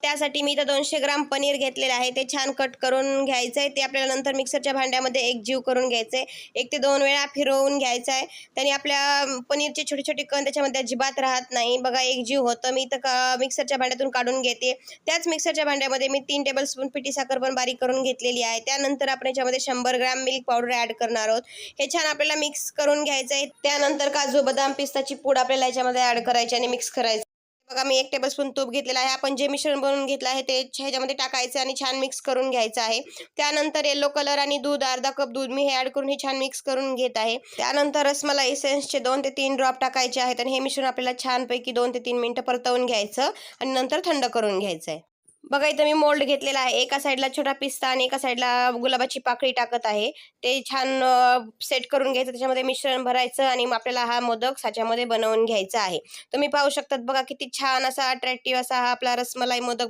त्यासाठी मी इथं 200 ग्राम पनीर घेतलेलं आहे. ते छान कट करून घ्यायचं आहे. ते आपल्याला नंतर मिक्सरच्या भांड्यामध्ये एकजीव करून घ्यायचं आहे. 1 ते 2 वेळा फिरवून घ्यायचं आहे. त्याने आपल्या पनीरचे छोटे-छोटे कण त्याच्यामध्ये अजिबात राहत नाही. बघा एकजीव होतं. मी इथं मिक्सरच्या भांड्यातून काढून घेते. त्याच मिक्सरच्या भांड्यामध्ये मी 3 टेबलस्पून पिठी साखर पण बारीक करून घेतलेली आहे. त्यानंतर आपण याच्यामध्ये 100 ग्राम मिल्क पावडर ॲड करणार आहोत. हे छान आपल्याला मिक्स करून घ्यायचं आहे. त्यानंतर काजू, बदाम, पिस्ताची पूड आपल्याला याच्यामध्ये ॲड करायची आणि मिक्स करायचं. बघा मी 1 टेबलस्पून तूप घेतलेलं आहे. आपण जे मिश्रण बनवून घेतलं आहे ते ह्याच्यामध्ये टाकायचं आणि छान मिक्स करून घ्यायचं आहे. त्यानंतर येलो कलर आणि दूध, अर्धा कप दूध मी हे ॲड करून हे छान मिक्स करून घेत आहे. त्यानंतर रसमलाई एसेन्सचे 2 ते 3 ड्रॉप टाकायचे आहेत आणि हे मिश्रण आपल्याला छानपैकी 2 ते 3 मिनिटं परतवून घ्यायचं आणि नंतर थंड करून घ्यायचं आहे. बघा इथं मी मोल्ड घेतलेला आहे. एका साईडला छोटा पिस्ता आणि एका साईडला गुलाबाची पाकळी टाकत आहे. ते छान सेट करून घ्यायचं. त्याच्यामध्ये मिश्रण भरायचं आणि मग आपल्याला हा मोदक साच्यामध्ये बनवून घ्यायचा आहे. तुम्ही पाहू शकतात बघा किती छान असा अट्रॅक्टिव्ह असा हा आपला रसमलाई मोदक